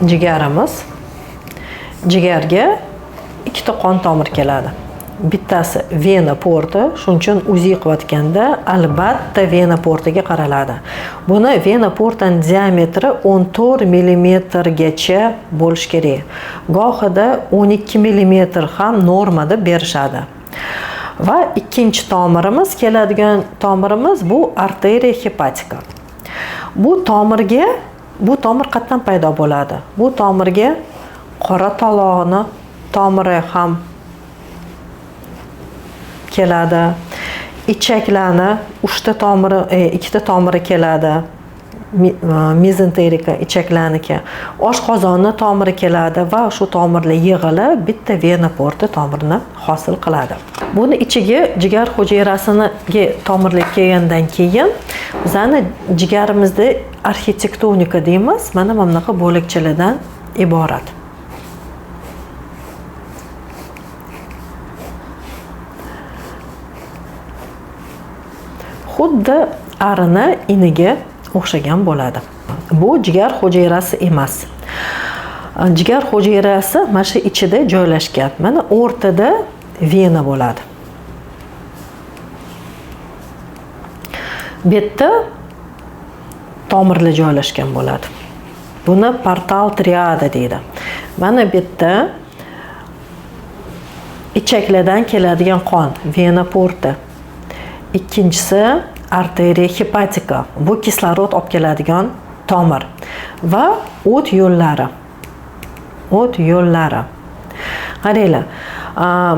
jigarimiz. Jigarga ikkita qon tomir keladi. Bittasi vena porti, shuning uchun uzi qilayotganda albatta vena portiga qaraladi. Buni vena portining diametri 14 mm gacha bo'lish kerak. Gohida 12 mm ham normada berishadi. Va ikkinchi tomirimiz, keladigan tomirimiz bu arteriya hepatika. Bu tomir qatdan paydo bo'ladi? Bu tomirga qora taloqni tomiri ham keladi. Ichaklarni ikkita tomiri keladi. Mezenterika ichaklarniki. Oshqozonni tomiri keladi va shu tomirlar yig'ilib bitta vena porti tomirini hosil qiladi. Buni ichiga jigar hujayrasiga tomirlar kelgandan keyin bizani jigarimizda arxitektonika deymiz. Mana bunaqa bo'lakchalardan iborat. Xuddi arini iniga o'xshagan bo'ladi. Bu jigar hujayrasi emas. Jigar hujayrasi mana shu ichida joylashgan. Mana o'rtada vena bo'ladi. Bu yerda tomirlar joylashgan bo'ladi. Buni portal triada deydi. Mana bu yerda ichaklardan keladigan qon, vena porti. Ikkinchisi arteriya hepatika. Bu kislorod olib keladigan tomir va o't yo'llari. O't yo'llari. Qaranglar.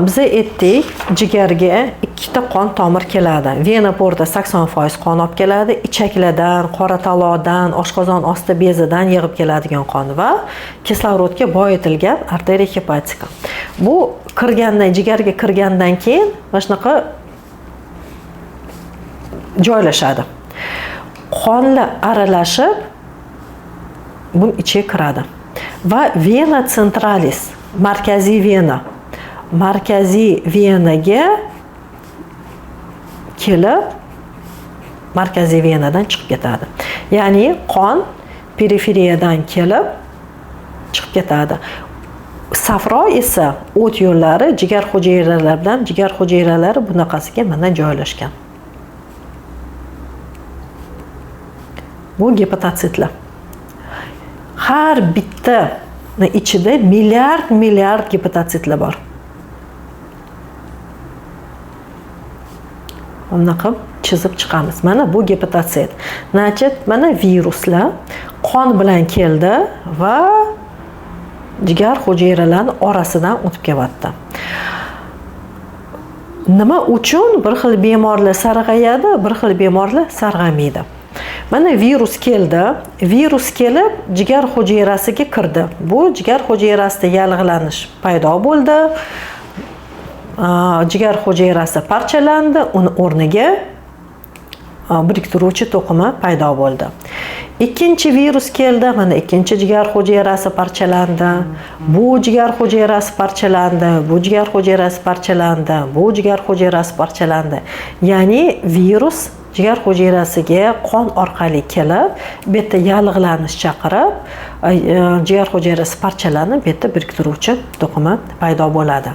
Biz aytdik, jigarga ikkita qon tomir keladi. Vena porti 80% qon olib keladi. Ichaklardan, qora taloqdan, oshqozon osti bezidan yig'ib keladigan qon va kislorodga boyitilgan arteriya hepatika. Bu jigarga kirgandan keyin mana shunaqa joylashadi. Qonlar aralashib bun ichiga kiradi. Va vena centralis, markaziy venaga kelib markaziy venadan chiqib ketadi. Ya'ni qon periferiyadan kelib chiqib ketadi. Safro esa o't yo'llari jigar hujayralaridan, jigar hujayralari bunaqasiga mana joylashgan. Bu gepatositlar. Har bitta ichida milliard gepatositlar bor. Bunaqa chizib chiqamiz. Mana bu gepatosit. Nachit mana viruslar qon bilan keldi va jigar hujayralarining orasidan o'tib kelyapti. Nima uchun bir xil bemorlar sarg'ayadi, bir xil bemorlar sarg'amaydi? Mana virus keldi. Virus kelib jigar hujayrasiga kirdi. Bu jigar hujayrasida yallig'lanish paydo bo'ldi. Jigar hujayrasi parchalandi, uni o'rniga biriktiruvchi to'qima paydo bo'ldi. Ikkinchi virus keldi, mana ikkinchi jigar hujayrasi parchalandi. Bu jigar hujayrasi parchalandi, bu jigar hujayrasi parchalandi, bu jigar hujayrasi parchalandi. Ya'ni virus jigar hujayrasiga qon orqali kelib, bu yerda yallig'lanish chaqirib, jigar hujayrasi parchalanib, bu yerda biriktiruvchi to'qima paydo bo'ladi.